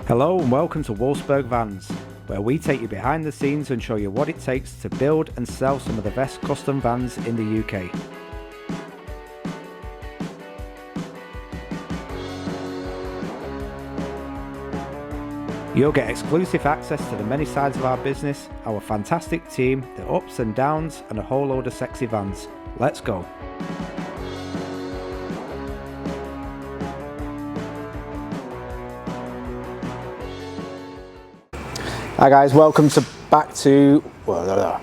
Hello and welcome to Wolfsburg Vans, where we take you behind the scenes and show you what it takes to build and sell some of the best custom vans in the UK. You'll get exclusive access to the many sides of our business, our fantastic team, the ups and downs, and a whole load of sexy vans. Let's go. Hi guys, welcome back to, fuck that up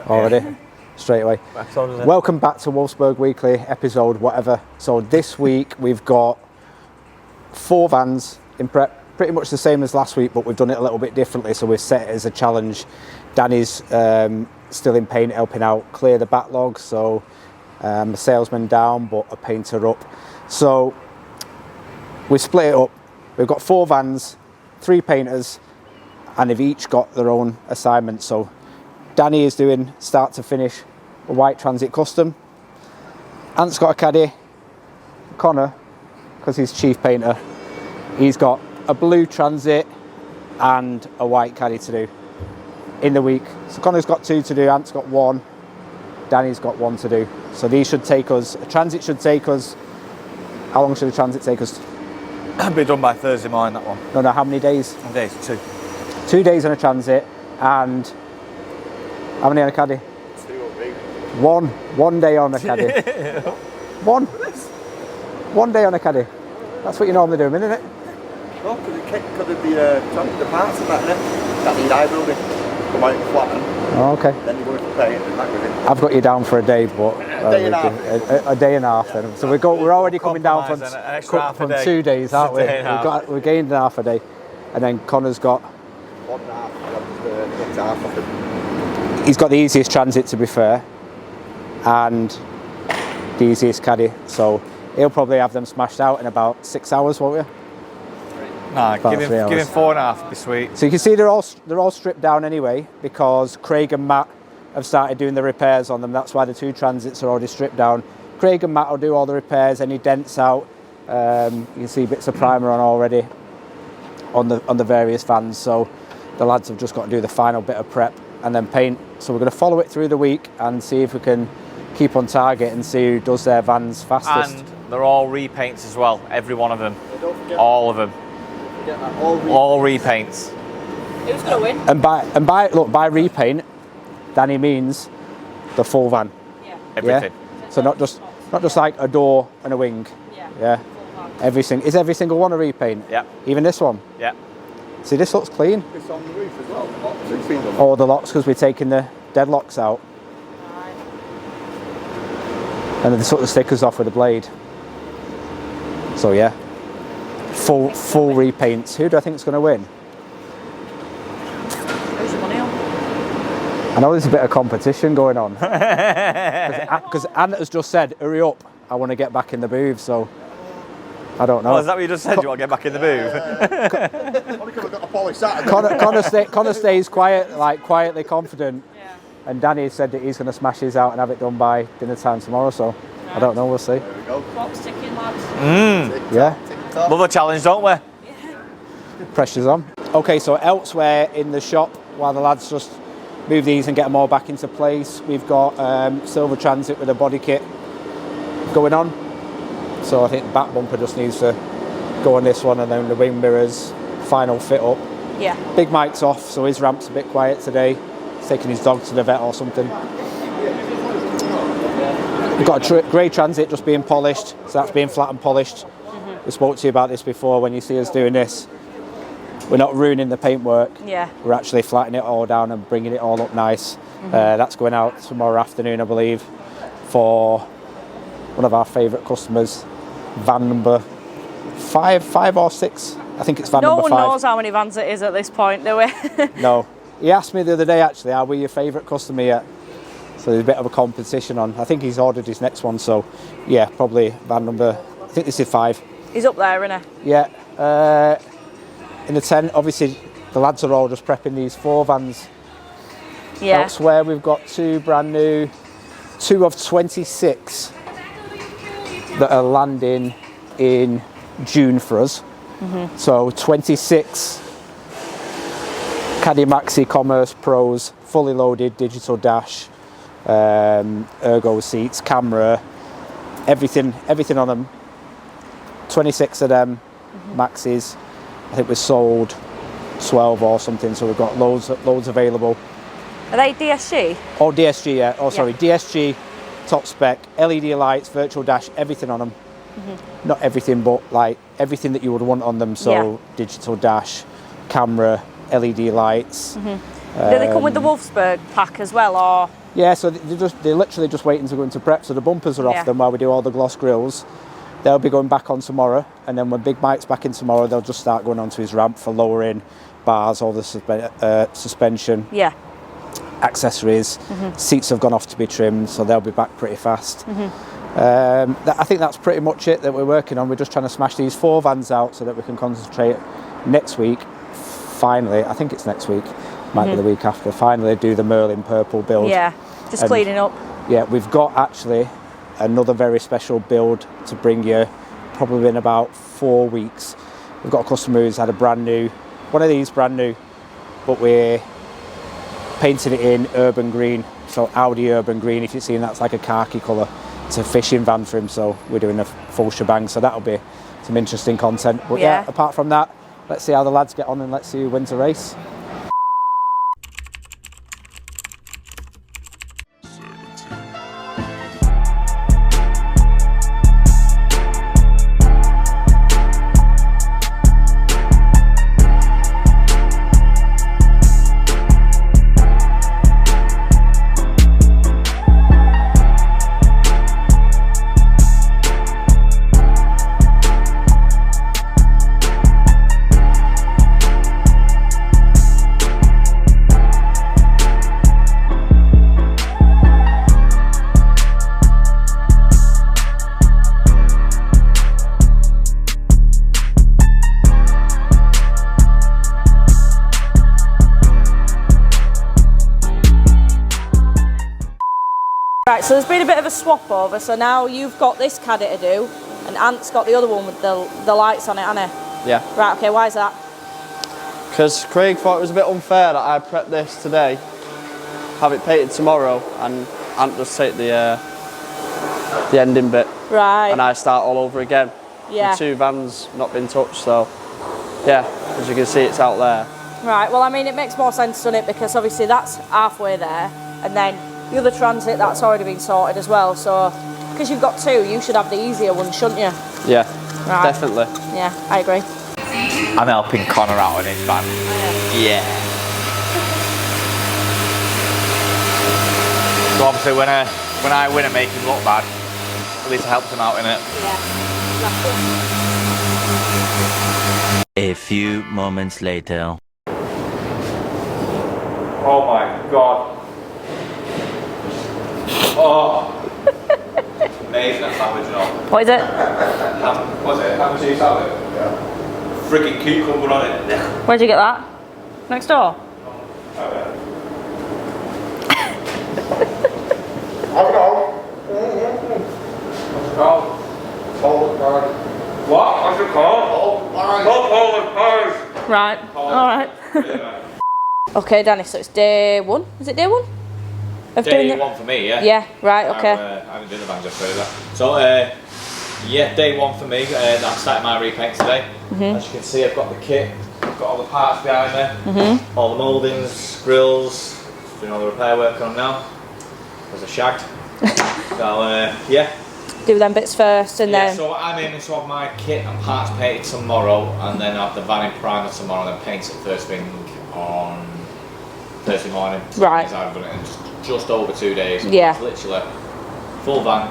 already, straight away. Welcome back to Wolfsburg Weekly, episode whatever. So this week we've got 4 vans in prep, pretty much the same as last week, but we've done it a little bit differently, so we've set it as a challenge. Danny's still in paint, helping out clear the backlog, so a salesman down, but a painter up. So we split it up. We've got 4 vans, 3 painters, and they've each got their own assignment. So Danny is doing start to finish a white Transit custom. Ant's got a caddy. Connor, because he's chief painter, he's got a blue Transit and a white caddy to do in the week. So Connor's got 2 to do, Ant's got 1, Danny's got 1 to do. So these should take us, a Transit should take us, how long should a Transit take us? It'll be done by Thursday morning, that one. No, how many days? 2. 2 days on a Transit, and how many on a caddy? 1 day on a caddy. One day on a caddy. That's what you normally do, isn't it? No, could it be the parts and that need Hyde building, come out and flatten. Oh, okay. Then you go into paint and that goes in. I've got you down for a day, but a day and a half then. So we're already coming down from 2 days, aren't we? We're gained half a day, and then Connor's got 1.5. He's got the easiest Transit, to be fair, and the easiest caddy, so he'll probably have them smashed out in about 6 hours, won't you? Nah, give him 4.5, be sweet. So you can see they're all stripped down anyway, because Craig and Matt have started doing the repairs on them. That's why the 2 Transits are already stripped down. Craig and Matt will do all the repairs, any dents out. You can see bits of primer on already on the various vans. So the lads have just got to do the final bit of prep and then paint. So we're going to follow it through the week and see if we can keep on target and see who does their vans fastest. And they're all repaints as well, every one of them. All of them. All repaints. Who's going to win? And by repaint, Danny means the full van. Yeah. Everything. Yeah? So not just like a door and a wing. Yeah. Is every single one a repaint? Yeah. Even this one? Yeah. See, this looks clean. It's on the roof as well. All the locks, because we're taking the deadlocks out. Right. And then they took the stickers off with the blade. So yeah, full repaints. Who do I think is going to win? Who's the money on? I know there's a bit of competition going on. Because Ant has just said, hurry up, I want to get back in the booth, so I don't know. Oh, is that what you just said? You want to get back in the booth? Only because I've got a polished Saturday. Connor stays quietly confident. Yeah. And Danny said that he's going to smash his out and have it done by dinner time tomorrow, so right. I don't know, we'll see. There we go. Clock's ticking, lads. Yeah. Love a challenge, don't we? Yeah. Pressure's on. Okay, so elsewhere in the shop, while the lads just move these and get them all back into place, we've got Silver Transit with a body kit going on. So I think the back bumper just needs to go on this one, and then the wing mirrors, final fit up. Yeah. Big Mike's off, so his ramp's a bit quiet today. He's taking his dog to the vet or something. We've got a grey Transit just being polished, so that's being flat and polished. We spoke to you about this before. When you see us doing this, we're not ruining the paintwork. Yeah. We're actually flattening it all down and bringing it all up nice. That's going out tomorrow afternoon, I believe, for one of our favourite customers, van number 5 or 6. I think it's van number 5. No one knows how many vans it is at this point, do we? No. He asked me the other day, actually, are we your favourite customer yet? So there's a bit of a competition on. I think he's ordered his next one, so yeah, probably van number, I think this is 5. He's up there, isn't he? Yeah. In the tent, obviously, the lads are all just prepping these 4 vans. Yeah. Elsewhere, we've got 2 brand new, 2 of 26 that are landing in June for us. So 26 Caddy Maxi Commerce Pros, fully loaded, digital dash, ergo seats, camera, everything on them. 26 of them Maxis. I think we sold 12 or something, so we've got loads available. Are they DSG? Oh, DSG, yeah. Oh, sorry, DSG, top spec, LED lights, virtual dash, everything on them. Not everything, but like everything that you would want on them. So digital dash, camera, LED lights. Do they come with the Wolfsburg pack as well, or? Yeah, so they're literally just waiting to go into prep. So the bumpers are off them while we do all the gloss grills. They'll be going back on tomorrow, and then when Big Mike's back in tomorrow, they'll just start going onto his ramp for lowering bars, all the suspension. Yeah. Accessories. Seats have gone off to be trimmed, so they'll be back pretty fast. I think that's pretty much it that we're working on. We're just trying to smash these 4 vans out so that we can concentrate next week. Finally, I think it's next week, might be the week after. Finally, do the Merlin purple build. Yeah, just cleaning up. Yeah, we've got actually another very special build to bring you, probably in about 4 weeks. We've got a customer who's had one of these brand new, but we're painting it in urban green, so Audi urban green. If you've seen, that's like a khaki colour. It's a fishing van for him, so we're doing a full shebang, so that'll be some interesting content. But yeah, apart from that, let's see how the lads get on and let's see who wins the race. Right, so there's been a bit of a swap over, so now you've got this caddy to do, and Ant's got the other one with the lights on it, hasn't he? Yeah. Right, okay, why is that? Because Craig thought it was a bit unfair that I prepped this today, have it painted tomorrow, and Ant just take the ending bit. Right. And I start all over again. Yeah. The 2 vans not been touched, so yeah, as you can see, it's out there. Right, well, I mean, it makes more sense, doesn't it? Because obviously that's halfway there, and then the other transit, that's already been sorted as well. So, because you've got 2, you should have the easier one, shouldn't you? Yeah, right. Definitely. Yeah, I agree. I'm helping Connor out on his van. Yeah. So obviously when I win and make him look bad, at least I helped him out in it. A few moments later. Oh my god. Oh. Amazing that sandwich and all. What is it? What's it? Ham and cheese salad? Yeah. Freaking cucumber on it. Where'd you get that? Next door? What? What's it called? Right, alright. Okay, Danny, so it's day 1. Is it day 1? Of Day doing 1 for me, yeah. Yeah, right, okay. I haven't done the van just further. So, yeah, day 1 for me. I started my repaint today. As you can see, I've got the kit, I've got all the parts behind me, all the mouldings, grills, doing all the repair work on them now. There's a shagged. So, yeah. Do them bits first and then... So I'm aiming to have my kit and parts painted tomorrow, and then have the van in primer tomorrow, and then paint it first thing on Thursday morning. Right. So I've done it in just over 2 days. Yeah. It's literally full van,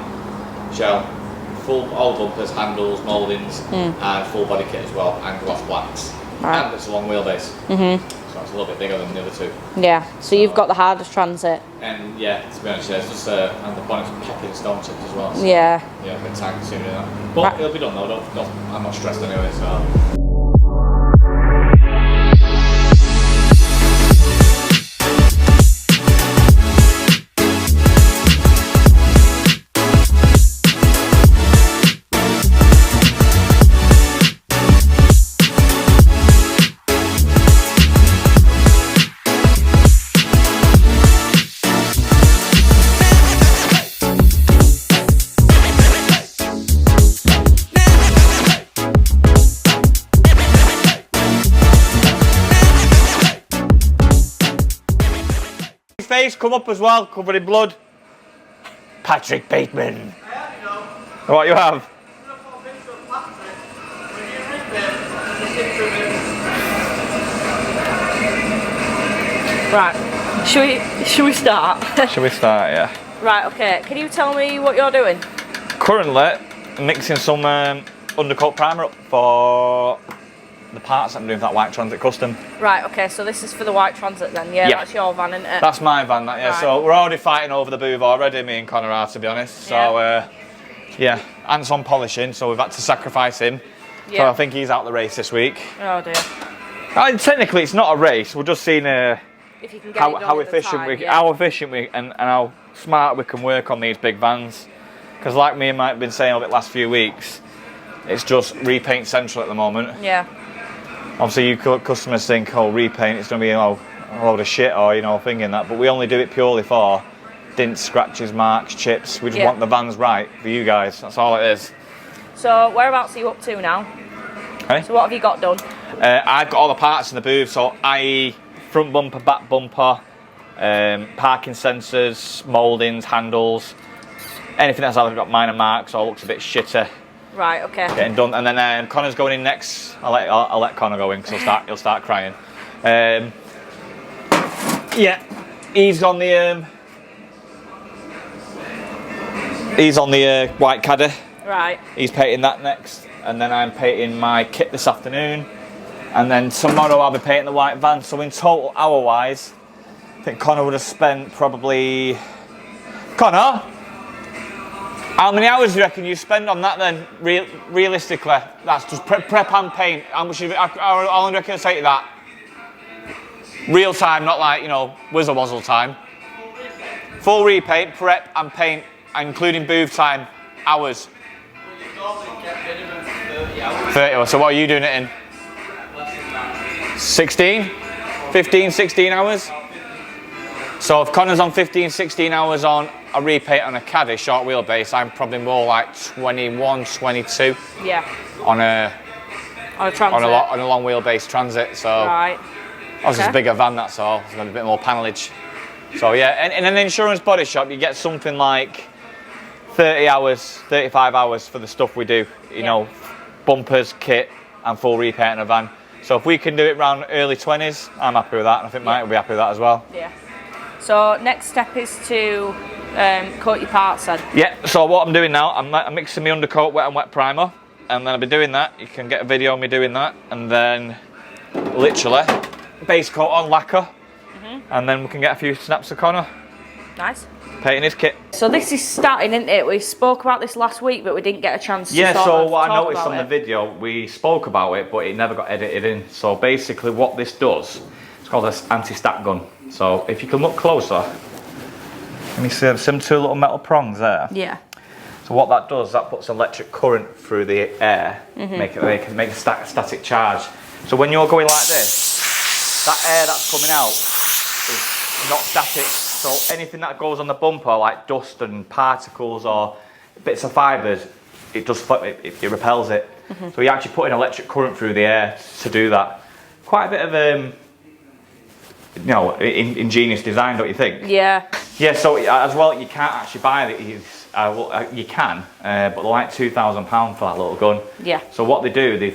shell, full all bumpers, handles, mouldings, and full body kit as well, and gloss blacks. Right. And it's a long wheelbase. So it's a little bit bigger than the other 2. Yeah, so you've got the hardest transit. And yeah, to be honest, yeah, it's just and the bonnet's popping stone chips as well. So, Yeah. yeah, a bit time consuming that. But Right. it'll be done though. I'm not stressed anyway. So. mace come up as well, covered in blood. Patrick Bateman. What you have? Right, should we start? Should we start, yeah? Right, okay. Can you tell me what you're doing? Currently, mixing some undercoat primer up for the parts that I'm doing for that white Transit Custom. Right, okay, so this is for the white Transit then, yeah? That's your van, isn't it? That's my van, that, yeah. Right. So we're already fighting over the booth already, me and Connor are, to be honest. So, yeah, Ant's on polishing, so we've had to sacrifice him. Yeah. So I think he's out the race this week. Oh dear. Technically, it's not a race. We're just seeing If you can get how efficient how efficient we and how smart we can work on these big vans. Because like me and Mike have been saying over the last few weeks, it's just repaint central at the moment. Yeah. Obviously, you customers think, oh, repaint, it's going to be, you know, a load of shit or, you know, thinking that. But we only do it purely for dents, scratches, marks, chips. We just want the vans right for you guys. That's all it is. So whereabouts are you up to now? Okay. So what have you got done? I've got all the parts in the booth, so i.e. front bumper, back bumper, parking sensors, mouldings, handles, anything that's either got minor marks or looks a bit shitter. Right, okay. Getting done, and then Connor's going in next. I'll let Connor go in because he'll start crying. Yeah, he's on the white caddy. Right. He's painting that next, and then I'm painting my kit this afternoon, and then tomorrow I'll be painting the white van. So in total, hour-wise, I think Connor would have spent probably. Connor, how many hours do you reckon you spend on that then? Realistically, that's just prep and paint. How much? How long do you reckon I say to that? Real time, not like, you know, whizzle wazzle time. Full repaint, prep and paint, including booth time, hours. 30 hours. So what are you doing it in? 16? 15, 16 hours? So if Connor's on 15, 16 hours on a repaint on a caddy short wheelbase, I'm probably more like 21, 22. Yeah. On a Transit. on a long wheelbase Transit. So Right. Obviously it's a bigger van, that's all. It's got a bit more panelage. So yeah, and in an insurance body shop, you get something like 30 hours, 35 hours for the stuff we do. You know, bumpers, kit, and full repaint in a van. So if we can do it around early 20s, I'm happy with that, and I think Mike will be happy with that as well. Yeah. So next step is to coat your parts then. Yeah, so what I'm doing now, I'm mixing my undercoat wet and wet primer, and then I'll be doing that. You can get a video of me doing that, and then literally base coat on lacquer, and then we can get a few snaps of Connor. Nice. Painting his kit. So this is starting, isn't it? We spoke about this last week, but we didn't get a chance to so what I talk noticed about on the video, we spoke about it, but it never got edited in. So basically what this does, it's called an anti-stack gun. So if you can look closer, let me see them two little metal prongs there. Yeah. So what that does, that puts electric current through the air, make a static charge. So when you're going like this, that air that's coming out is not static. So anything that goes on the bumper, like dust and particles or bits of fibres, it repels it. So you actually put an electric current through the air to do that. Quite a bit of ingenious design, don't you think? Yeah. Yeah. So as well, you can't actually buy these. You can, but they're like £2,000 for that little gun. Yeah. So what they do, they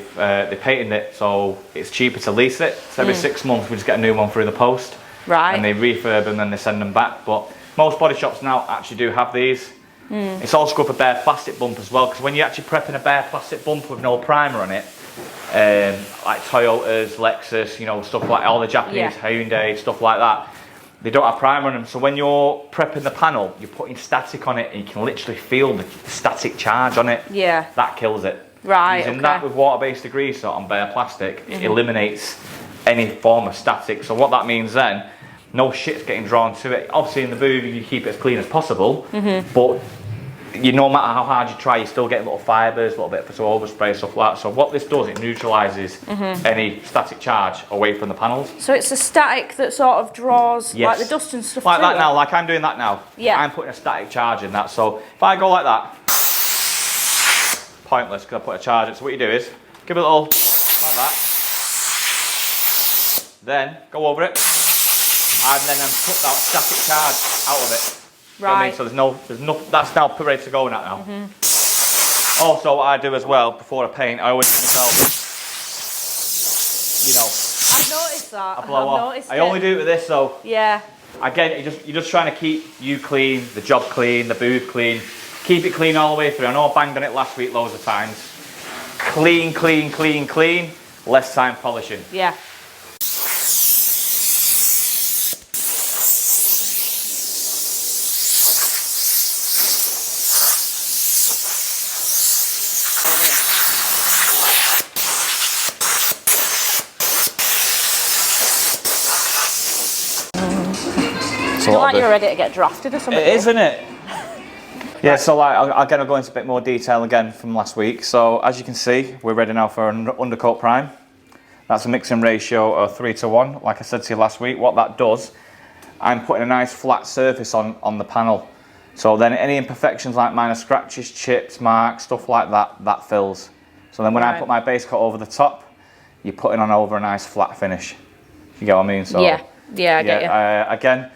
patented it so it's cheaper to lease it. So every 6 months we just get a new one through the post. Right. And they refurb them and then they send them back. But most body shops now actually do have these. It's also good for bare plastic bumper as well, because when you're actually prepping a bare plastic bumper with no primer on it, like Toyotas, Lexus, you know, stuff like all the Japanese, Hyundai, stuff like that, they don't have primer on them. So when you're prepping the panel, you're putting static on it and you can literally feel the static charge on it. Yeah. That kills it. Right, Using that with water-based degreaser on bare plastic, it eliminates any form of static. So what that means then, no shit's getting drawn to it. Obviously in the booth you keep it as clean as possible, but no matter how hard you try, you still get little fibres, a little bit of overspray, stuff like that. So what this does, it neutralises any static charge away from the panels. So it's a static that sort of draws like the dust and stuff like through that it. now, like I'm doing that now. Yeah. I'm putting a static charge in that. So if I go like that, pointless because I put a charge in. So what you do is, give it a little, like that. Then go over it. and then took that static charge out of it. You know what I mean? Right. So there's no, that's now ready to go now. Also, what I do as well before I paint, I always give myself, you know, I've noticed that. a blow off. I only do it with this though. Yeah. Again, you're just trying to keep you clean, the job clean, the booth clean. Keep it clean all the way through. I know I banged on it last week loads of times. Clean, clean, clean, clean. Less time polishing. Yeah. So Like you're ready to get drafted or something. It is, isn't it? Yeah, so like, again, I'll go into a bit more detail again from last week. So as you can see, we're ready now for an undercoat prime. That's a mixing ratio of 3:1. Like I said to you last week, what that does, I'm putting a nice flat surface on the panel. So then any imperfections like minor scratches, chips, marks, stuff like that, that fills. So then when I put my base coat over the top, you're putting on over a nice flat finish. You get what I mean? So yeah, I get you. Again,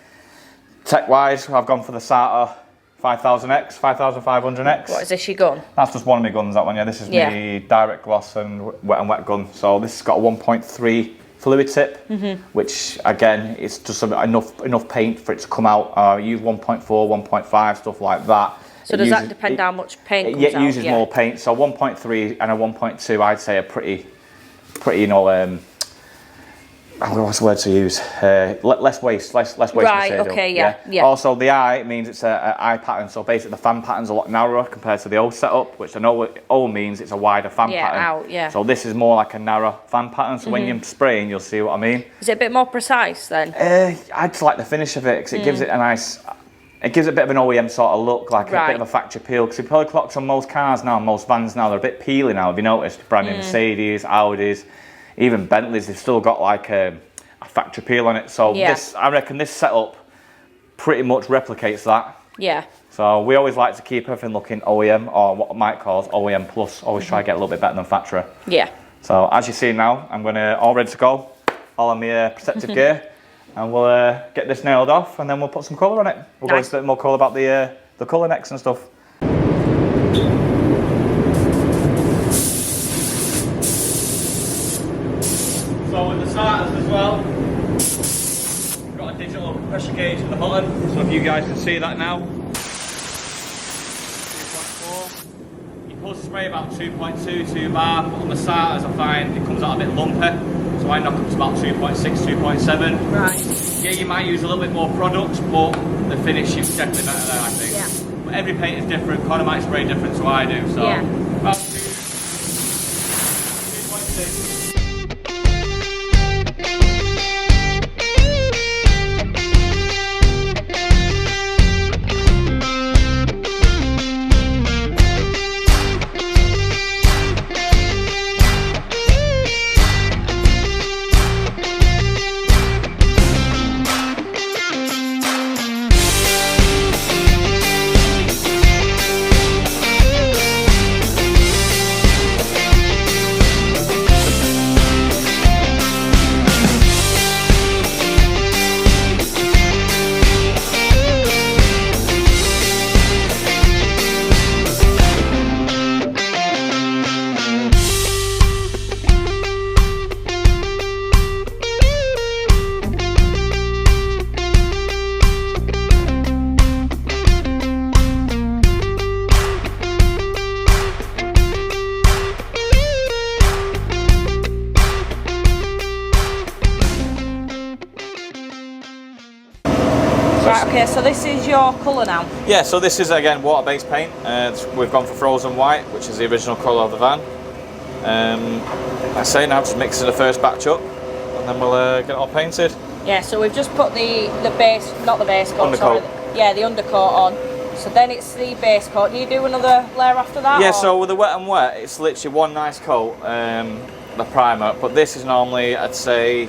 tech-wise, I've gone for the SATA 5000X, 5500X. What is this, your gun? That's just one of my guns, that one, yeah. This is my direct gloss and wet gun. So this has got a 1.3 fluid tip, which again, it's just enough paint for it to come out. I use 1.4, 1.5, stuff like that. So does that depend how much paint comes out? It uses more paint. So 1.3 and a 1.2, I'd say are pretty, you know, what's the word to use? Less waste, less waste Right, material. okay, yeah. Also, the eye means it's an eye pattern, so basically the fan pattern's a lot narrower compared to the old setup, which I know what O means it's a wider fan pattern. So this is more like a narrow fan pattern, so when you're spraying, you'll see what I mean. Is it a bit more precise then? I just like the finish of it, because it gives it a nice... It gives it a bit of an OEM sort of look, like a bit of a factory peel, because the pillar clocks on most cars now, most vans now, they're a bit peely now, have you noticed? Brand new Mercedes, Audis, even Bentleys, they've still got like a factory peel on it. So this, I reckon this setup pretty much replicates that. Yeah. So we always like to keep everything looking OEM, or what I might call OEM plus, always try to get a little bit better than factory. Yeah. So as you see now, I'm gonna, all ready to go, all on my protective gear, and we'll get this nailed off, and then we'll put some colour on it. We'll go into a bit more colour about the colour necks and stuff. So with the starters as well, we've got a digital pressure gauge in the bottom, so if you guys can see that now. 2.4. You pull spray about 2.2, 2 bar, but on the starters I find it comes out a bit lumpy, so I knock up to about 2.6, 2.7. Right. Yeah, you might use a little bit more products, but the finish is definitely better there, I think. Yeah. But every paint is different, Connor might spray different to I do, so about 2.6. Right, okay, so this is your colour now? Yeah, so this is again water-based paint. We've gone for frozen white, which is the original colour of the van. I say now just mixing the first batch up, and then we'll get it all painted. Yeah, so we've just put the base, not the base coat, Undercoat. sorry. Yeah, the undercoat on. So then it's the base coat. Do you do another layer after that? Yeah, or? so with the wet and wet, it's literally one nice coat, the primer, but this is normally, I'd say,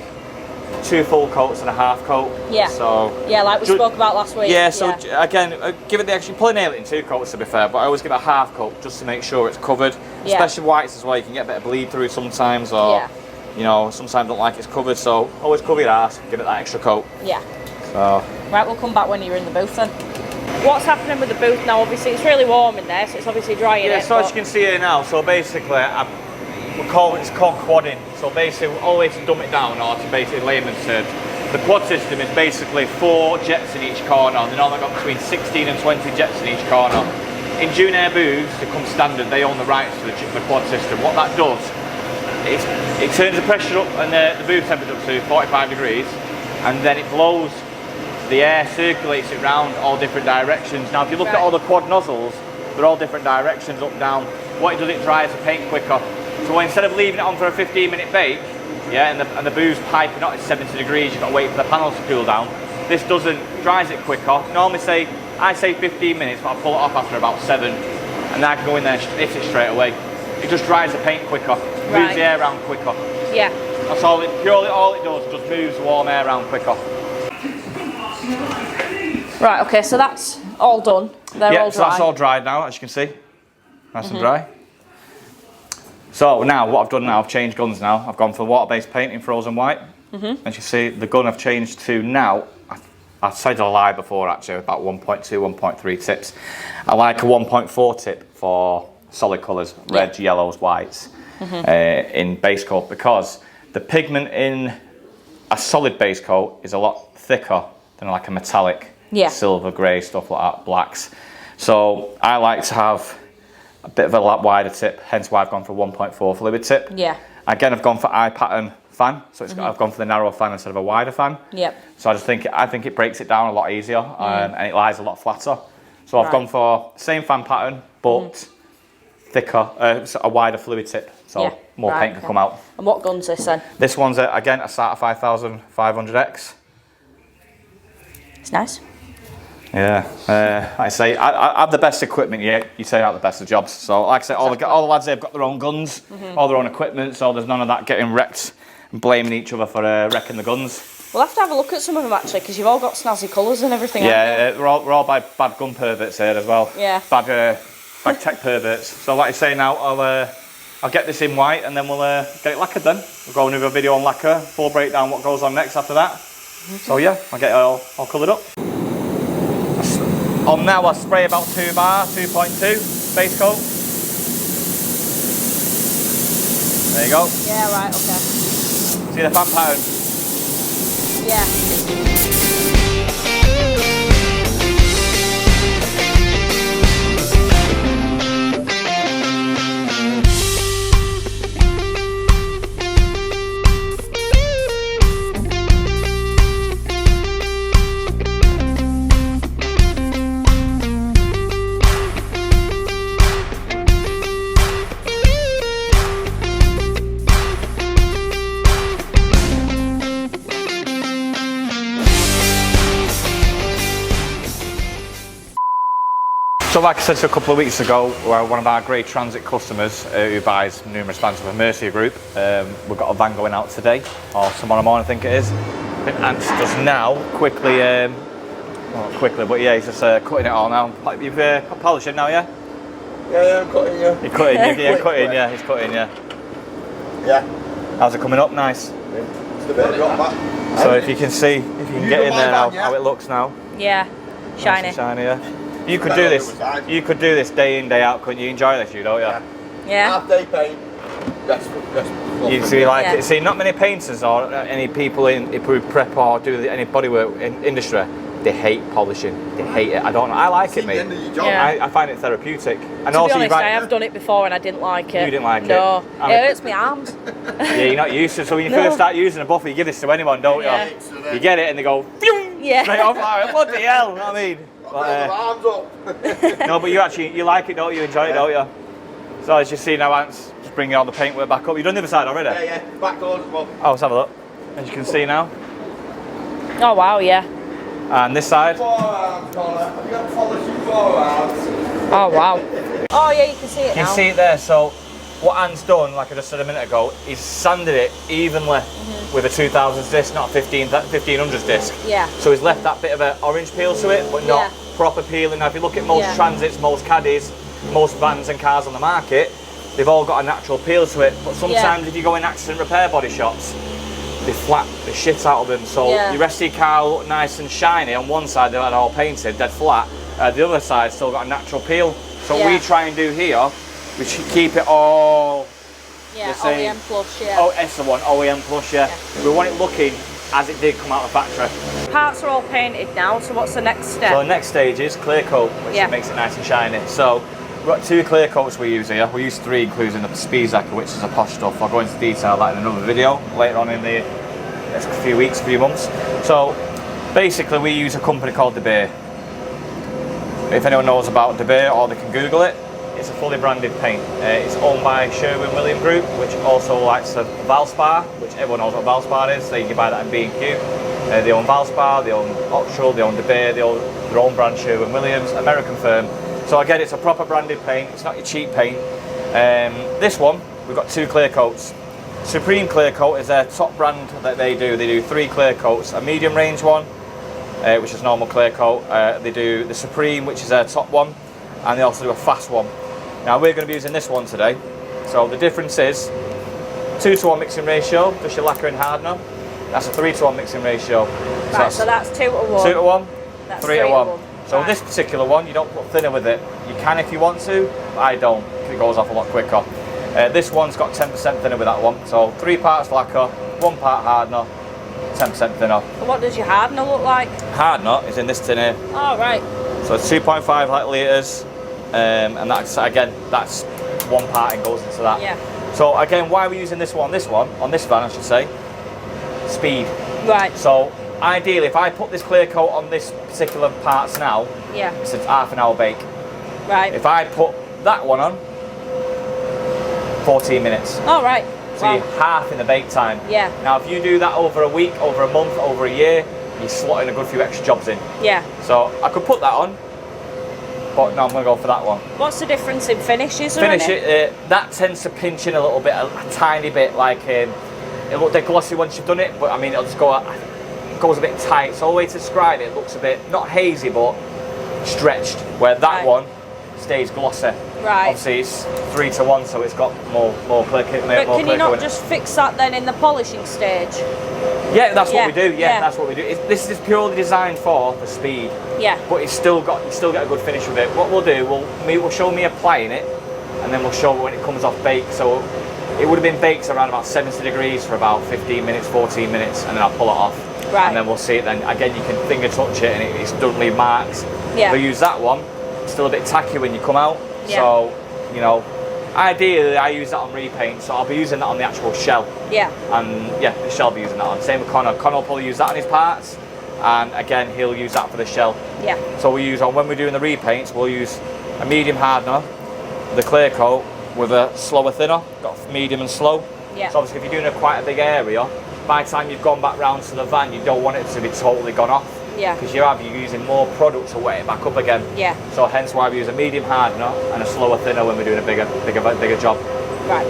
2 full coats and a half coat. Yeah. So yeah, like we spoke about last week. Yeah. So again, give it the actually probably nail it in 2 coats to be fair, but I always give it a half coat just to make sure it's covered. Yeah. Especially whites as well. You can get a bit of bleed through sometimes, or you know, sometimes don't like it's covered. So always cover your arse, give it that extra coat. Yeah. So. Right, we'll come back when you're in the booth then. What's happening with the booth now? Obviously, it's really warm in there, so it's obviously drying. Yeah, so as you can see here now, so basically, it's called quadding. So basically, always to dumb it down, or to basically layman's terms, the quad system is basically 4 jets in each corner. They normally got between 16 and 20 jets in each corner. In June Air booths, to come standard, they own the rights to the quad system. What that does, it turns the pressure up and the booth temperature up to 45 degrees, and then it blows. The air circulates it round all different directions. Now, if you look at all the quad nozzles, they're all different directions, up, down. What it does, it dries the paint quicker. So instead of leaving it on for a 15-minute bake, yeah, and the booze piping out at 70 degrees, you've got to wait for the panels to cool down. This dries it quicker. Normally I say 15 minutes, but I pull it off after about 7, and then I can go in there and hit it straight away. It just dries the paint quicker, moves the air around quicker. Yeah. That's all all it does, just moves the warm air around quicker. Right, okay, so that's all done. They're all dry. So that's all dried now, as you can see. Nice and dry. So now, what I've done now, I've changed guns now. I've gone for water-based paint in frozen white. As you see, the gun I've changed to now, I said a lie before actually, about 1.2, 1.3 tips. I like a 1.4 tip for solid colours, reds, yellows, whites, in base coat, because the pigment in a solid base coat is a lot thicker than like a metallic, silver, grey, stuff like that, blacks. So I like to have a bit of a wider tip, hence why I've gone for 1.4 fluid tip. Yeah. Again, I've gone for eye pattern fan, so I've gone for the narrow fan instead of a wider fan. Yep. So I think it breaks it down a lot easier, and it lies a lot flatter. So I've gone for same fan pattern, but thicker, a wider fluid tip, so more paint can come out. And what gun's this then? This one's again a Sata 5500X. It's nice. Yeah, I say I have the best equipment. Yeah, you say out the best of jobs. So like I say, all the lads here have got their own guns, all their own equipment. So there's none of that getting wrecked and blaming each other for wrecking the guns. We'll have to have a look at some of them actually, because you've all got snazzy colours and everything. Yeah, we're all by bad gun perverts here as well. Yeah. Bad tech perverts. So like I say now, I'll get this in white and then we'll get it lacquered. Then we'll go and do a video on lacquer, full breakdown what goes on next after that. So yeah, I'll get it all coloured up. On now, I'll spray about 2 bar, 2.2 base coat. There you go. Yeah, right, okay. See the fan pattern? Yeah. So like I said a couple of weeks ago, one of our great transit customers who buys numerous vans from Mercia Group, we've got a van going out today, or tomorrow morning I think it is. I think Ant's just now, quickly, not quickly, but yeah, he's just cutting it all now. You've polished it now, yeah? Yeah, I'm cutting, yeah. You're cutting, yeah, cutting, yeah, he's cutting, yeah. Yeah. How's it coming up? Nice. Just a bit of drop back. So if you can see, if you can get in there now, how it looks now. Yeah, shiny. Nice and shiny, yeah. You could do this. You could do this day in, day out, couldn't you? Enjoy this, you don't you? Yeah. Half day paint. You see, like it. See, not many painters or any people who prep or do any bodywork in industry. They hate polishing. They hate it. I don't know. I like it, mate. I find it therapeutic. And to be honest, I have done it before and I didn't like it. You didn't like it? No. It hurts my arms. Yeah, you're not used to it. So when you first start using a buffer, you give this to anyone, don't you? You get it and they go, straight off like, what the hell? You know what I mean? Arms up. No, but you like it, don't you? Enjoy it, don't you? So as you see now, Ant's just bringing all the paintwork back up. You've done the other side already? Yeah, back doors as well. Oh, let's have a look. As you can see now. Oh wow, yeah. And this side. Forearms, Connor. Have you got polishing forearms? Oh wow. Oh yeah, you can see it now. You can see it there. So what Ant's done, like I just said a minute ago, he's sanded it evenly with a 2000s disc, not a 1500s disc. Yeah. So he's left that bit of an orange peel to it, but not proper peeling. Now if you look at most transits, most caddies, most vans and cars on the market, they've all got a natural peel to it. But sometimes if you go in accident repair body shops, they flat the shit out of them. So Yeah. your rest of your car will look nice and shiny. On one side they're all painted, dead flat. The other side still got a natural peel. So what we try and do here, we should keep it all Yeah, the same. OEM plus, yeah. Oh, it's the one, OEM plus, yeah. We want it looking as it did come out of the factory. Parts are all painted now, so what's the next step? So the next stage is clear coat, which makes it nice and shiny. So we've got 2 clear coats we use here. We use 3, including the speed zacker, which is a posh stuff. I'll go into detail that in another video later on in the next few weeks, few months. So basically we use a company called De Beer. If anyone knows about De Beer, or they can Google it, it's a fully branded paint. It's owned by Sherwin-Williams Group, which also likes of Valspar, which everyone knows what Valspar is, so you can buy that in B&Q. They own Valspar, they own Oxtrel, they own De Beer, they own their own brand Sherwin-Williams, American firm. So again, it's a proper branded paint, it's not your cheap paint. This one, we've got 2 clear coats. Supreme Clear Coat is their top brand that they do. They do 3 clear coats, a medium range one, which is normal clear coat. They do the Supreme, which is their top one, and they also do a fast one. Now we're going to be using this one today. So the difference is 2-to-1 mixing ratio, just your lacquer and hardener. That's a 3-to-1 mixing ratio. Right, so that's 2-to-1. 2-to-1, That's 3-to-1. So Right. this particular one, you don't put thinner with it. You can if you want to, but I don't, because it goes off a lot quicker. This one's got 10% thinner with that one. So 3 parts lacquer, 1 part hardener, 10% thinner. And what does your hardener look like? Hardener is in this tin here. Oh, right. So it's 2.5 litres, and that's, again, that's 1 part and goes into that. Yeah. So again, why are we using this one, on this van I should say? Speed. Right. So ideally, if I put this clear coat on this particular parts now, Yeah. it's a half an hour bake. Right. If I put that one on, 14 minutes. Oh, right. So Wow. you're half in the bake time. Yeah. Now if you do that over a week, over a month, over a year, you're slotting a good few extra jobs in. Yeah. So I could put that on, but no, I'm going to go for that one. What's the difference in finishes? Or Finish any? it, that tends to pinch in a little bit, a tiny bit, like it'll look dead glossy once you've done it, but I mean it'll just go, it goes a bit tight. So the way to describe it, looks a bit, not hazy, but stretched, where that Right. one stays glossy. Right. Obviously it's 3-to-1, so it's got more clear coat. But can you not just fix that then in the polishing stage? Yeah, that's Yeah, what we do. Yeah, yeah. that's what we do. This is purely designed for the speed, Yeah. but you still get a good finish with it. What we'll do, we'll show me applying it, and then we'll show when it comes off bake. So it would have been baked around about 70 degrees for about 15 minutes, 14 minutes, and then I'll pull it off. Right. And then we'll see it then. Again, you can finger touch it, and it's doesn't leave marks. Yeah. If I use that one, it's still a bit tacky when you come out. Yeah. So, you know, ideally I use that on repaint, so I'll be using that on the actual shell. Yeah. And yeah, the shell will be using that on. Same with Connor. Connor will probably use that on his parts, and again, he'll use that for the shell. Yeah. So we use when we're doing the repaints, we'll use a medium hardener, the clear coat with a slower thinner, got medium and slow. Yeah. So obviously if you're doing quite a big area, by the time you've gone back round to the van, you don't want it to be totally gone off. Yeah. Because you're using more product to wet it back up again. Yeah. So hence why we use a medium hardener and a slower thinner when we're doing a bigger job. Right.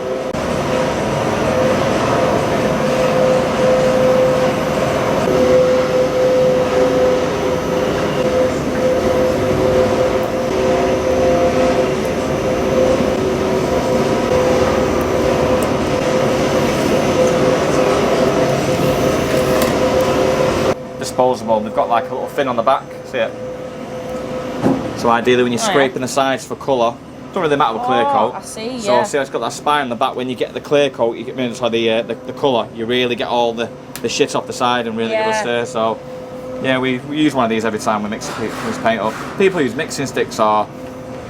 Disposable. They've got like a little fin on the back. See it? So ideally, when you're scraping the sides for colour, it don't really matter with clear coat. I see. So Yeah. see, it's got that spine on the back. When you get the clear coat, you get the colour. You really get all the shit off the side and really give a stir. So yeah, we use one of these every time we mix paint up. People use mixing sticks or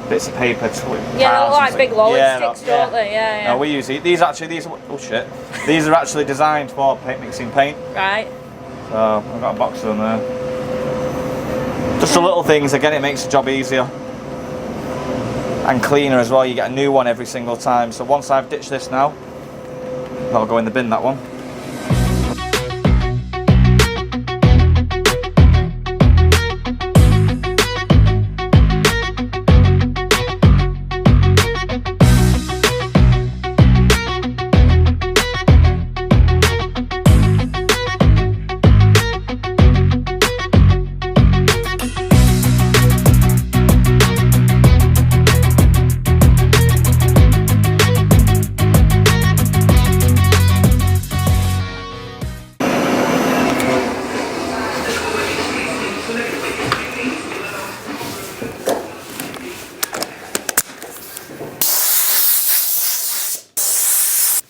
bits of paper. Yeah, they look like big lolly sticks, don't they? Yeah, yeah. No, we use these. These are actually designed for mixing paint. Right. So I've got a box of them there. Just the little things, again, it makes the job easier. And cleaner as well, you get a new one every single time. So once I've ditched this now, that'll go in the bin, that one.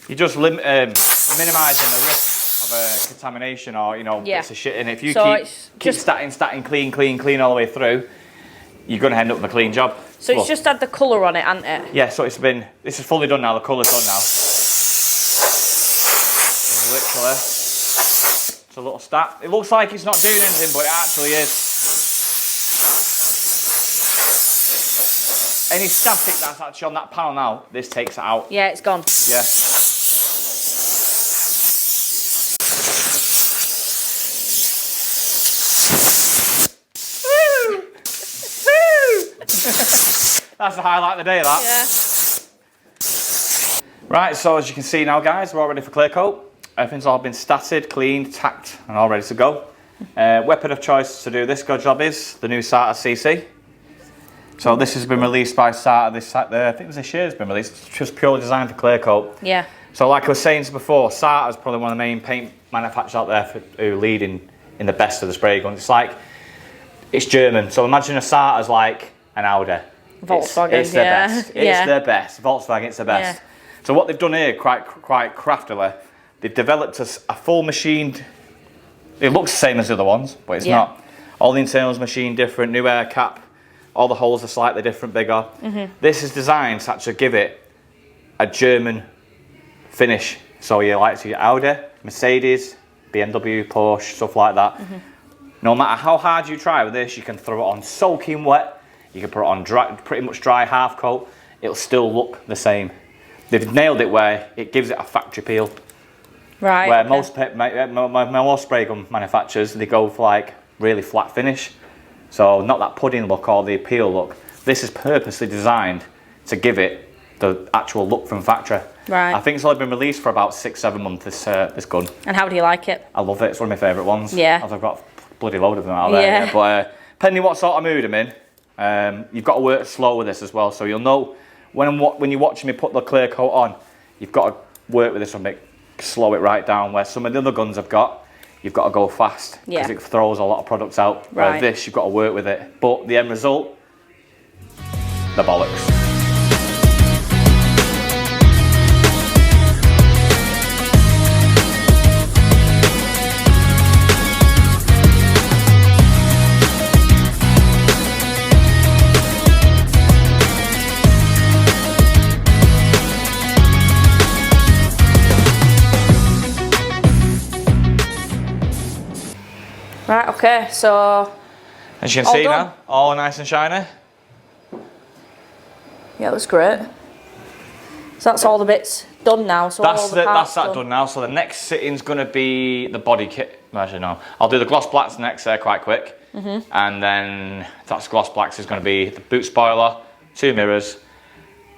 you're just minimising the risk of contamination or, you know, bits of shit in it. If you keep statting, clean all the way through, you're going to end up with a clean job. So it's just had the colour on it, hasn't it? Yeah, so this is fully done now, the colour's done now. So literally, it's a little stat. It looks like it's not doing anything, but it actually is. Any static that's actually on that panel now, this takes it out. Yeah, it's gone. Yeah. That's the highlight of the day, that. Yeah. Right, so as you can see now, guys, we're all ready for clear coat. Everything's all been statted, cleaned, tacked, and all ready to go. Weapon of choice to do this good job is the new SATA CC. So this has been released by SATA. I think this year has been released. It's just purely designed for clear coat. Yeah. So like I was saying before, SATA is probably one of the main paint manufacturers out there who lead in the best of the spray guns. It's German. So imagine a SATA is like an Audi. Volkswagen, it's the best. It's the best. Volkswagen, it's the best. Yeah. So what they've done here, quite craftily, they've developed a full machined. It looks the same as the other ones, but it's not. All the internals machined different, new air cap. All the holes are slightly different, bigger. This is designed to actually give it a German finish. So you like to your Audi, Mercedes, BMW, Porsche, stuff like that. No matter how hard you try with this, you can throw it on soaking wet. You can put it on pretty much dry half coat. It'll still look the same. They've nailed it where it gives it a factory peel. Right. Where most spray gun manufacturers, they go for like really flat finish. So not that pudding look or the peel look. This is purposely designed to give it the actual look from factory. Right. I think it's only been released for about 6-7 months, this gun. And how do you like it? I love it. It's one of my favourite ones. Yeah. I've got a bloody load of them out there. Yeah. But depending what sort of mood I'm in, you've got to work slow with this as well. So you'll know when you're watching me put the clear coat on, you've got to work with this a bit, slow it right down. Where some of the other guns I've got, you've got to go fast because it throws a lot of products out. Whereas this, you've got to work with it. But the end result, the bollocks. Right, okay, so... As you can see now, all nice and shiny. Yeah, that's great. So that's all the bits done now. So that's all done now. So the next sitting's going to be the body kit. Actually, no. I'll do the gloss blacks next quite quick. And then that's gloss blacks is going to be the boot spoiler, 2 mirrors,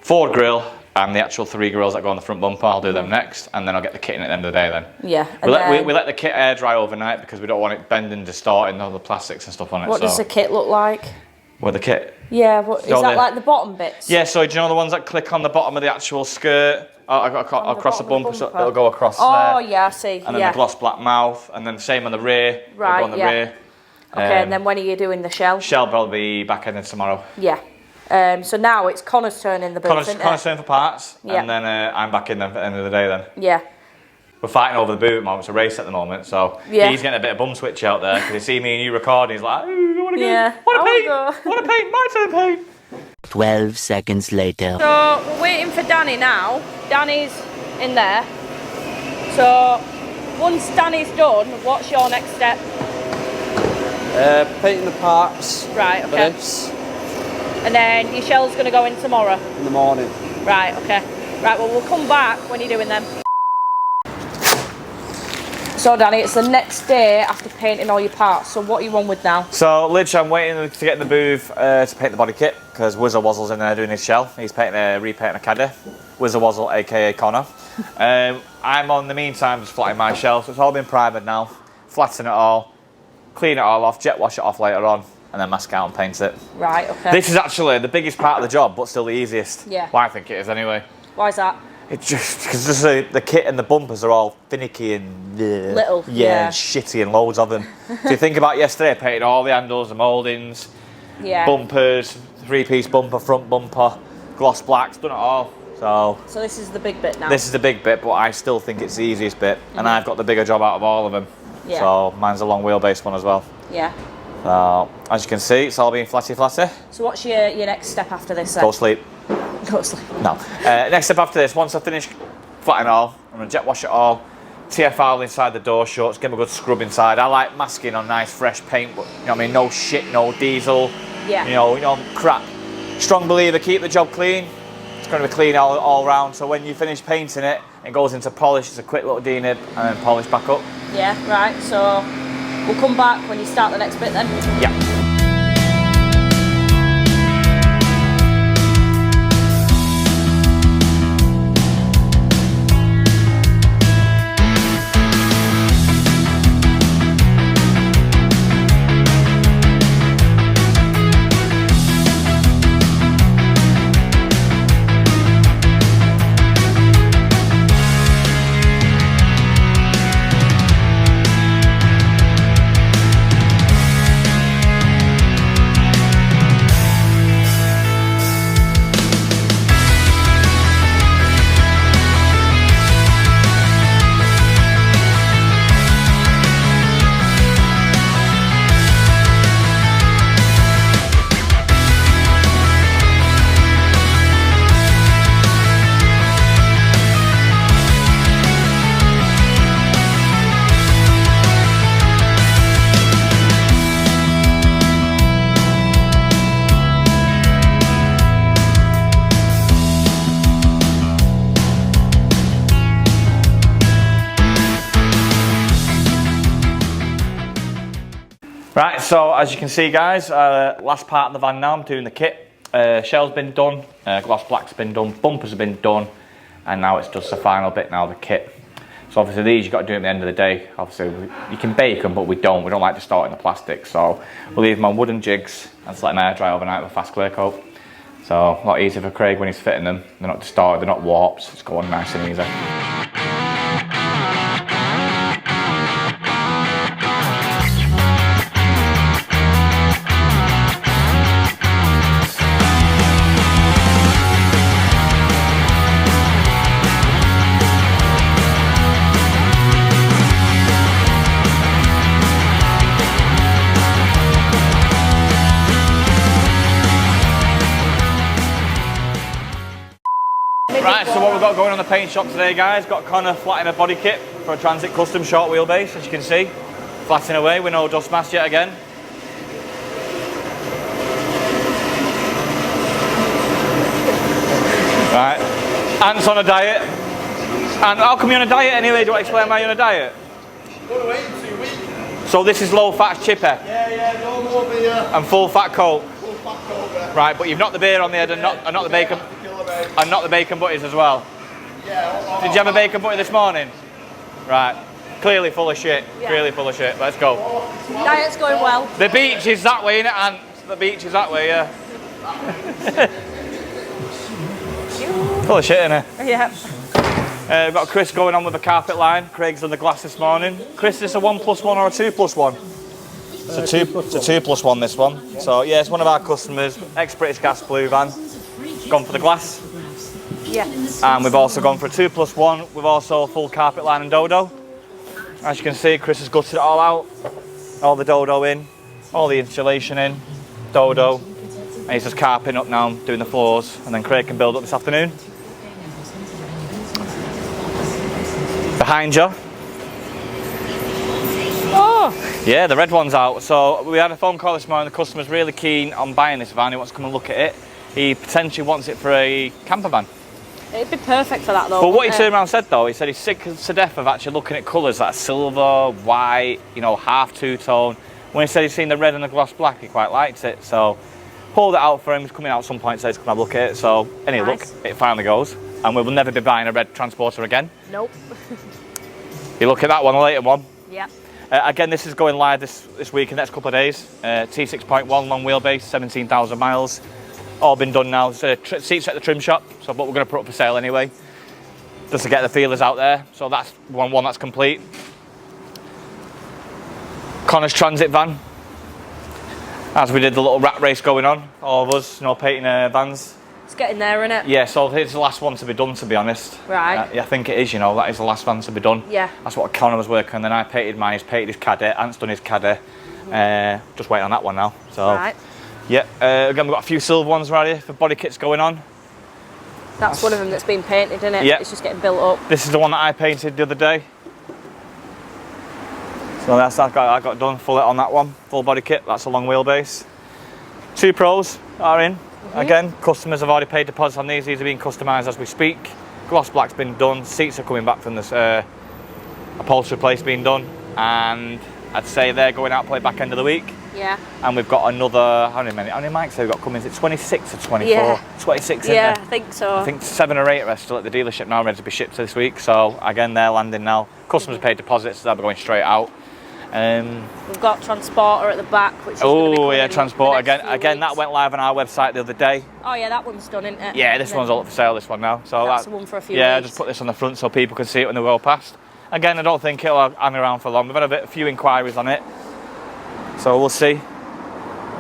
forward grille, and the actual 3 grills that go on the front bumper. I'll do them next, and then I'll get the kit in at the end of the day then. Yeah. We let the kit air dry overnight because we don't want it bending, distorting all the plastics and stuff on it. What does the kit look like? Well, the kit. Yeah, is that like the bottom bits? Yeah, so do you know the ones that click on the bottom of the actual skirt? Across the bumper, so it'll go across there. Oh, yeah, I see. And then the gloss black mouth, and then same on the rear. Right, it'll go on the rear. Okay, and then when are you doing the shell? Shell probably be back ended tomorrow. Yeah. So now it's Connor's turn in the booth, isn't it? Connor's turn for parts, and then I'm back in them at the end of the day then. Yeah. We're fighting over the boot at the moment, it's a race at the moment, so he's getting a bit of bum switch out there, because he see me and you recording, he's like, ooh, I want to go, want to paint, my turn to paint. 12 seconds later. So we're waiting for Danny now. Danny's in there. So once Danny's done, what's your next step? Painting the parts. Right, for okay. this And then your shell's going to go in tomorrow? in the morning. Right, okay. Right, well, we'll come back when you're doing them. So, Danny, it's the next day after painting all your parts. So, what are you on with now? So, literally, I'm waiting to get in the booth to paint the body kit because Wizzer Wazzle's in there doing his shell. He's repainting a caddy. Wizzer Wazzle, aka Connor. I'm on the meantime just flattening my shell. So, it's all been primered now. Flatten it all, clean it all off, jet wash it off later on, and then mask out and paint it. Right, okay. This is actually the biggest part of the job, but still the easiest. Yeah. Well, I think it is anyway. Why is that? It's just because the kit and the bumpers are all finicky and little, and shitty and loads of them. So you think about yesterday, I painted all the handles, the mouldings, bumpers, 3-piece bumper, front bumper, gloss blacks, done it all. So this is the big bit now. This is the big bit, but I still think it's the easiest bit, and I've got the bigger job out of all of them. Yeah. So mine's a long wheelbase one as well. Yeah. So as you can see, it's all being flatty. So what's your next step after this then? Go sleep. Go sleep. No. Next step after this, once I finish flattening all, I'm going to jet wash it all, TFL inside the door shuts, give them a good scrub inside. I like masking on nice fresh paint, but you know what I mean, no shit, no diesel, Yeah. you know, crap. Strong believer, keep the job clean. It's going to be clean all round, so when you finish painting it, it goes into polish, it's a quick little denib, and then polish back up. Yeah, right, so we'll come back when you start the next bit then. Yeah. Right, so as you can see guys, last part of the van now, I'm doing the kit. Shell's been done, gloss black's been done, bumpers have been done, and now it's just the final bit now, the kit. So obviously these you've got to do at the end of the day. Obviously you can bake them, but we don't like to start in the plastic. So we'll leave them on wooden jigs and just let them air dry overnight with a fast clear coat. So a lot easier for Craig when he's fitting them. They're not distorted, they're not warped, it's going nice and easy. Right, so what we've got going on the paint shop today guys, got Connor flattening a body kit for a Transit Custom short wheelbase, as you can see. Flattening away with no dust mask yet again. Right, Ant's on a diet. And how come you're on a diet anyway? Do I explain why you're on a diet? Going away in 2 weeks. So this is low fat chipper? Yeah, no more beer. And full fat coat? Full fat coat, yeah. Right, but you've knocked the beer on the head and not the bacon. And not the bacon butties as well. Yeah. Did you have a bacon butty this morning? Right. Clearly full of shit. Yeah. Clearly full of shit. Let's go. Diet's going well. The beach is that way, innit, Ant? The beach is that way, yeah. Full of shit, innit? Yeah. We've got Chris going on with the carpet line. Craig's done the glass this morning. Chris, is this a 1+1 or a 2+1? It's a 2+1 this one. So yeah, it's one of our customers, ex-British Gas blue van. Gone for the glass. Yeah. And we've also gone for a 2+1. We've also full carpet line and dodo. As you can see, Chris has gutted it all out. All the dodo in, all the insulation in, dodo. And he's just carpeting up now, doing the floors. And then Craig can build up this afternoon. Behind you. Oh! Yeah, the red one's out. So we had a phone call this morning. The customer's really keen on buying this van. He wants to come and look at it. He potentially wants it for a camper van. It'd be perfect for that though. But what he turned around and said though, he said he's sick to death of actually looking at colours like silver, white, you know, half two-tone. When he said he's seen the red and the gloss black, he quite liked it. So pulled it out for him. He's coming out at some point, says come have a look at it. So anyway, Nice. look, it finally goes. And we will never be buying a red Transporter again. Nope. You look at that one, the later one. Yeah. Again, this is going live this week in the next couple of days. T6.1 long wheelbase, 17,000 miles. All been done now. It's seats at the trim shop, so but we're going to put up for sale anyway, just to get the feelers out there. So that's one that's complete. Connor's transit van, as we did the little rat race going on, all of us, you know, painting vans. It's getting there, isn't it? Yeah, so it's the last one to be done, to be honest. Right. Yeah, I think it is, you know, that is the last one to be done. Yeah. That's what Connor was working on, then I painted mine, he's painted his caddy, Ant's done his caddy. Just waiting on that one now. So, Right. yeah, again, we've got a few silver ones right here for body kits going on. That's one of them that's been painted, isn't it? Yeah. It's just getting built up. This is the one that I painted the other day. So I got done full on that one, full body kit. That's a long wheelbase. 2 pros are in. Again, customers have already paid deposits on these. These are being customised as we speak. Gloss black's been done. Seats are coming back from this upholstery place being done, and I'd say they're going out probably back end of the week. Yeah. And we've got another, how many mics have we got coming? Is it 26 or 24? Yeah. 26 in Yeah, there. I think so. I think 7 or 8 are still at the dealership now, ready to be shipped this week. So again, they're landing now. Customers paid deposits, so they'll be going straight out. We've got transporter at the back, which is Oh yeah, transport again. That went live on our website the other day. Oh yeah, that one's done, isn't it? Yeah, this one's all up for sale. This one now. So that's the one for a few Yeah, weeks. just put this on the front so people can see it when they go past. Again, I don't think it'll hang around for long. We've had a few inquiries on it, so we'll see.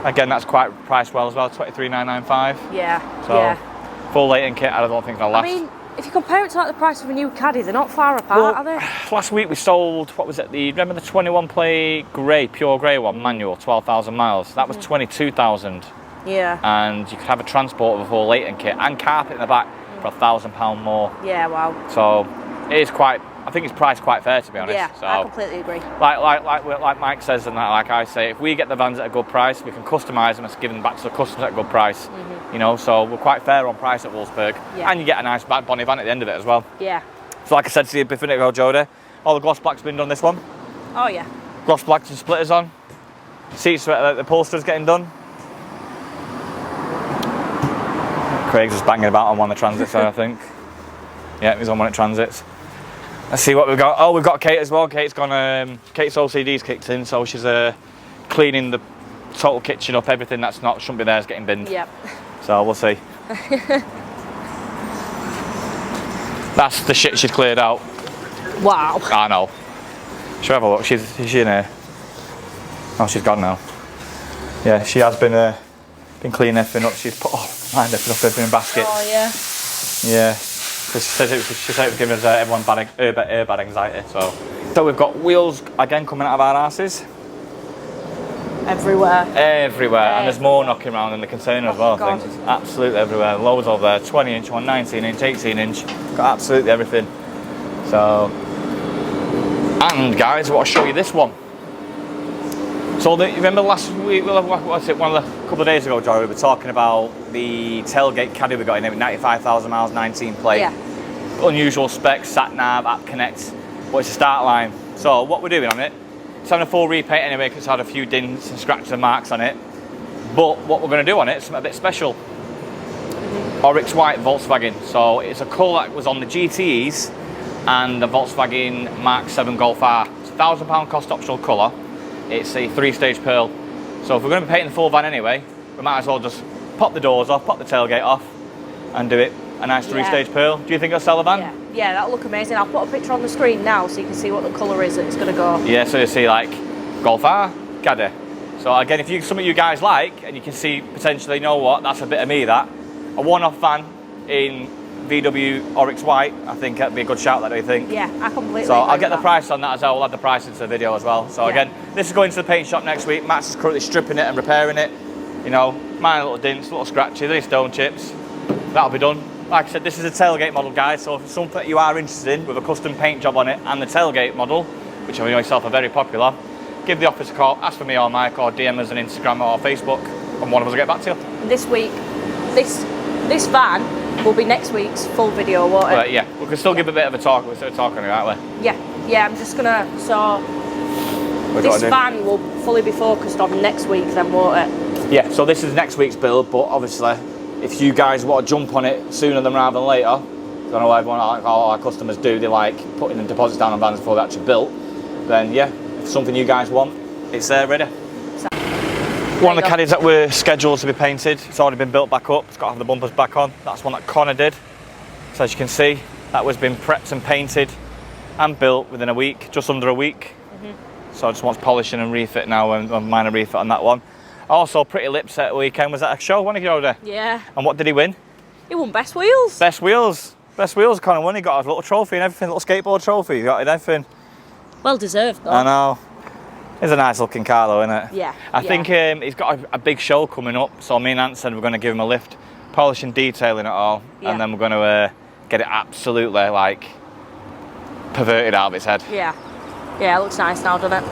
Again, that's quite priced well as well, 23,995. Yeah. So Yeah. full Leighton kit, I don't think it'll last. I mean, if you compare it to like the price of a new caddy, they're not far apart, are they? Last week we sold, what was it? Remember the 21 plate grey, pure grey one, manual, 12,000 miles. That was 22,000, Yeah. and you could have a transport of a full Leighton kit and carpet in the back for £1,000 more. Yeah. Wow. So it is quite. I think it's priced quite fair, to be honest. Yeah, so, I completely agree. Like Mike says, and like I say, if we get the vans at a good price, we can customise them and give them back to the customers at a good price. You know, so we're quite fair on price at Wolfsburg, Yeah. and you get a nice back Bonnie van at the end of it as well. Yeah. So like I said to you before ago, Jodie, all the gloss black's been done this one. Oh yeah. Gloss blacks and splitters on. Seats, the upholster's getting done. Craig's just banging about on one of the transits there, I think. Yeah, he's on one of the transits. Let's see what we've got. Oh, we've got Kate as well. Kate's gone. Kate's OCD's kicked in, so she's cleaning the total kitchen up. Everything that's not shouldn't be there is getting binned. Yep. So we'll see. That's the shit she's cleared out. Wow. I know. She'll have a look. Is she in here? Oh, she's gone now. Yeah, she has been cleaning everything up. She's put lined everything up in baskets. Oh yeah. Yeah. She said it was giving us everyone bad anxiety. So we've got wheels again coming out of our asses. Everywhere. Everywhere. And there's more knocking around in the container as well, I think. Absolutely everywhere. Loads over there. 20 inch one, 19 inch, 18 inch. Got absolutely everything. So, and guys, I want to show you this one. So you remember last week, a couple of days ago, Joe, we were talking about the tailgate caddy we got in it with 95,000 miles, 19 plate. Yeah. Unusual specs, sat nav, app connect, but it's a start line. So what we're doing on it, it's having a full repaint anyway because it's had a few dents and scratches and marks on it. But what we're going to do on it is something a bit special. Oryx White Volkswagen. So it's a colour that was on the GTEs and the Volkswagen Mark 7 Golf R. It's a £1,000 cost optional colour. It's a 3-stage pearl. So if we're going to be painting the full van anyway, we might as well just pop the doors off, pop the tailgate off and do it a nice 3-stage pearl. Do you think it'll sell the van? Yeah, that'll look amazing. I'll put a picture on the screen now so you can see what the colour is that it's going to go. Yeah, so you see like Golf R, caddy. So again, if something you guys like and you can see potentially, you know what, that's a bit of me that. A one-off van in VW Oryx White, I think that'd be a good shout, that, do you think? Yeah, I completely So agree I'll get with the price on that as well. We'll add the price into the video as well. So again, this is going to the paint shop next week. Matt's is currently stripping it and repairing it. You know, minor little dents, little scratches, any stone chips. That'll be done. Like I said, this is a tailgate model, guys. So if it's something you are interested in with a custom paint job on it and the tailgate model, which I know yourself are very popular, give the office a call, ask for me or Mike, or DM us on Instagram or Facebook, and one of us will get back to you. This week, this van will be next week's full video, won't it? Yeah, we can still give a bit of a talk. We're still talking about it. Yeah, I'm just gonna, this van will fully be focused on next week then, won't it? Yeah, so this is next week's build, but obviously, if you guys want to jump on it sooner than rather than later, I don't know what all our customers do, they like putting the deposits down on vans before they're actually built, then yeah, if it's something you guys want, it's there ready. One of the caddies that were scheduled to be painted, it's already been built back up, it's got to have the bumpers back on. That's one that Connor did. So as you can see, that was been prepped and painted and built within a week, just under a week. So I just want polishing and refit now, and a minor refit on that one. Also, Pretty Lips at the weekend was at a show, wasn't he, Jodie? Yeah. And what did he win? He won best wheels. Best wheels. Best wheels, Connor won. He got a little trophy and everything, little skateboard trophy. He got everything. Well deserved, though. I know. It's a nice looking car, though, isn't it? Yeah. I think he's got a big show coming up, so me and Ant said we're going to give him a lift, polishing, detailing it all, and then we're going to get it absolutely, like, perverted out of its head. Yeah. Yeah, it looks nice now, doesn't it?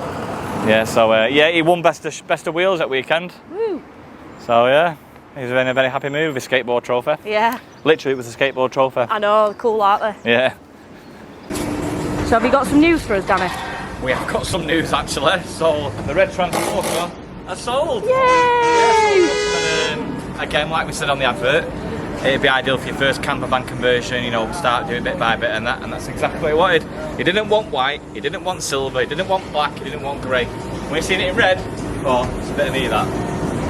Yeah, so, he won best of wheels that weekend. Woo. So, yeah, he's in a very happy mood with his skateboard trophy. Yeah. Literally, it was a skateboard trophy. I know, cool, aren't they? Yeah. So have you got some news for us, Danny? We have got some news, actually. So, the red Transporter has sold. Yay! Yeah, sold. Again, like we said on the advert, it'd be ideal for your first camper van conversion, you know, start doing bit by bit and that's exactly what he wanted. He didn't want white, he didn't want silver, he didn't want black, he didn't want grey. When you've seen it in red, oh, it's a bit of me, that.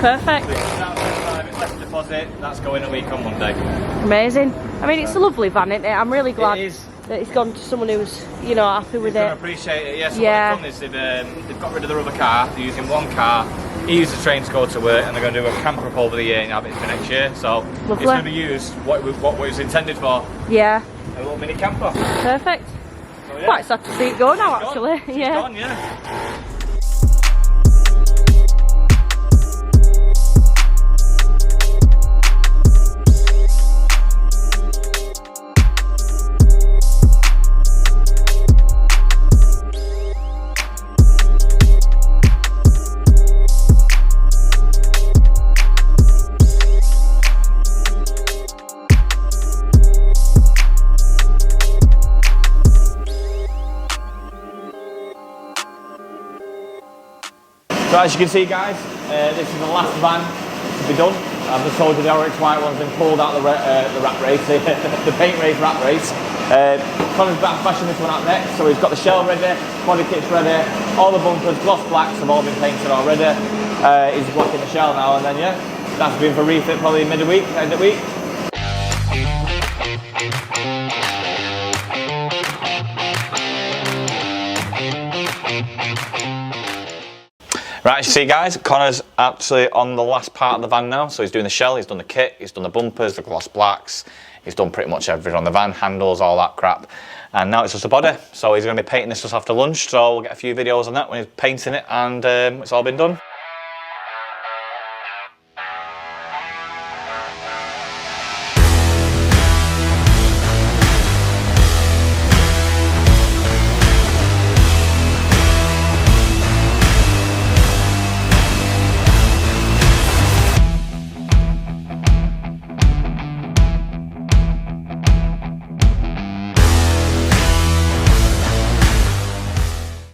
Perfect. So it's less deposit, that's going a week on Monday. Amazing. I mean, it's a lovely van, isn't it? I'm really glad It is. that it's gone to someone who's, you know, happy with He's it. gonna appreciate it, yeah. So what they've done is they've got rid of the rubber car, they're using one car, he used the train to go to work, and they're going to do a camper up over the year and have it for next year. So Lovely. It's going to be used what it was intended for. Yeah. A little mini camper. Perfect. So, yeah. Quite sad to see it go now, actually. It's Yeah. gone, yeah. So as you can see, guys, this is the last van to be done. I've just told you the Oryx white one's been pulled out the rat race, the paint race rat race. Connor's back bashing this one up next, so he's got the shell ready, body kit's ready, all the bumpers, gloss blacks have all been painted already. He's blocking the shell now, and then yeah, that's been for refit probably end of week. Right, as you see, guys, Connor's actually on the last part of the van now. So he's doing the shell, he's done the kit, he's done the bumpers, the gloss blacks, he's done pretty much everything on the van, handles, all that crap. And now it's just the body. So he's going to be painting this just after lunch. So we'll get a few videos on that when he's painting it, and it's all been done.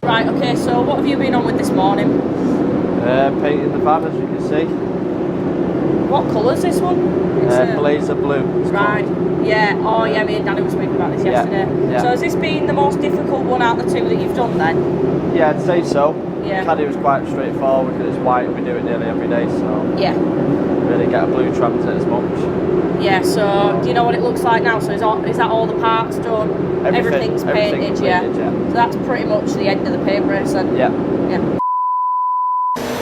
Right, okay, so what have you been on with this morning? Painting the van, as you can see. What colour's this one? It's Blazer blue. right, yeah, oh yeah, me and Danny were speaking about this yesterday. yeah. So has this been the most difficult one out of the two that you've done then? Yeah, I'd say so. Yeah. Caddy was quite straightforward because it's white and we do it nearly every day, so Yeah. really get a blue transit as much. Yeah, so do you know what it looks like now? So is that all the parts done? Everything's painted, yeah. So that's pretty much the end of the paint race then? Yeah. Yeah.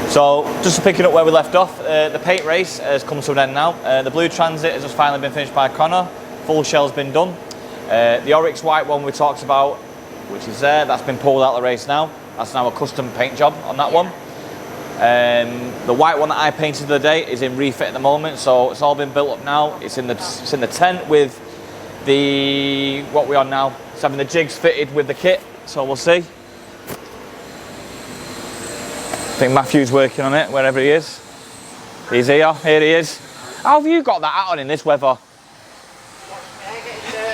So just picking up where we left off, the paint race has come to an end now. The blue transit has just finally been finished by Connor. Full shell's been done. The Oryx white one we talked about, which is there, that's been pulled out of the race now. That's now a custom paint job on that one. The white one that I painted the other day is in refit at the moment, so it's all been built up now. It's in the tent with the what we're on now. It's having the jigs fitted with the kit, so we'll see. I think Matthew's working on it wherever he is. He's here he is. How have you got that hat on in this weather?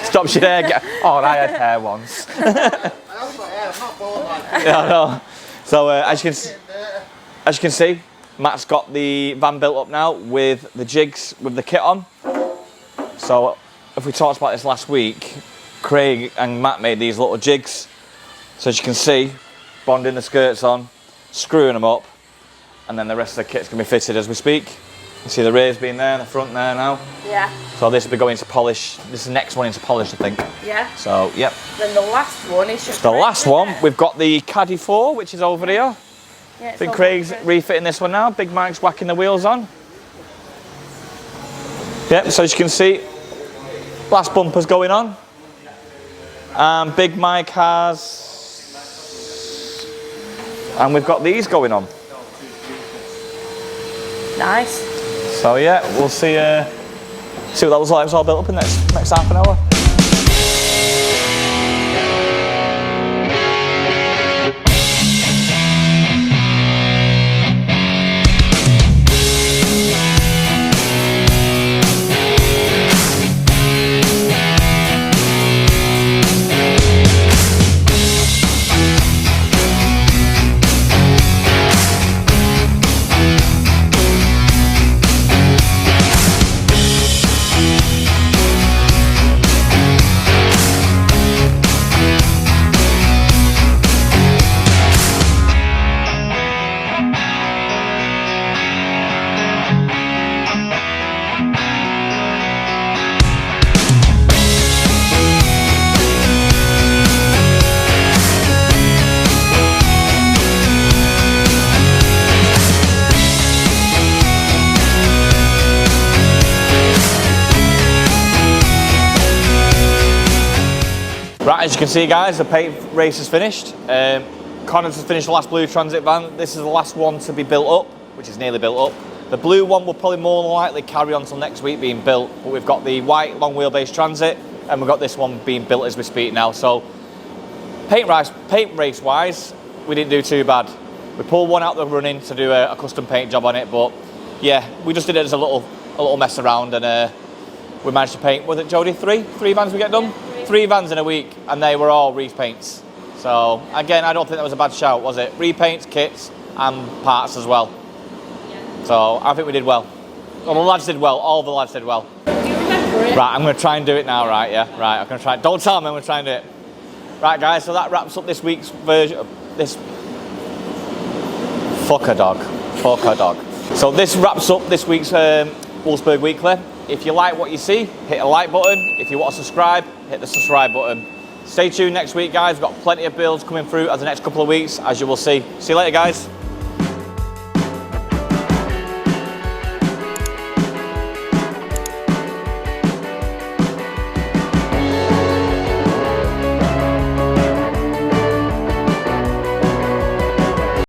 Stops your hair. Oh, I had hair once. I haven't got hair, I'm not bald like that. Yeah, I know. So as you can see, Matt's got the van built up now with the jigs, with the kit on. So if we talked about this last week, Craig and Matt made these little jigs. So as you can see, bonding the skirts on, screwing them up, and then the rest of the kit's going to be fitted as we speak. You see the rears being there, the front there now. Yeah. So this will be going to polish. This is the next one into polish, I think. Yeah. So, yep. Then the last one is just... The last one, we've got the Caddy 4, which is over here. Yeah, I think Craig's refitting this one now. Big Mike's whacking the wheels on. Yep, so as you can see, Blast bumpers going on. And Big Mike has... And we've got these going on. Nice. So yeah, we'll see what that looks like. It's all built up in the next half an hour. Right, as you can see guys, the paint race is finished. Connors has finished the last blue transit van. This is the last one to be built up, which is nearly built up. The blue one will probably more than likely carry on till next week being built, but we've got the white long wheelbase transit and we've got this one being built as we speak now. So paint race wise, we didn't do too bad. We pulled one out the running to do a custom paint job on it, but yeah, we just did it as a little mess around, and we managed to paint, was it Jody, three vans we get done? 3 vans in a week, and they were all repaints. So again, I don't think that was a bad shout, was it? Repaints, kits, and parts as well. Yeah. So I think we did well. Well, the lads did well. All the lads did well. Do you remember it? Right, I'm going to try and do it now, right? Yeah, right. I'm going to try. Don't tell me. I'm going to try and do it. Right, guys. So that wraps up this week's version of this. Fuck a dog. So this wraps up this week's Wolfsburg Weekly. If you like what you see, hit a like button. If you want to subscribe, hit the subscribe button. Stay tuned next week, guys. We've got plenty of builds coming through as the next couple of weeks, as you will see. See you later, guys.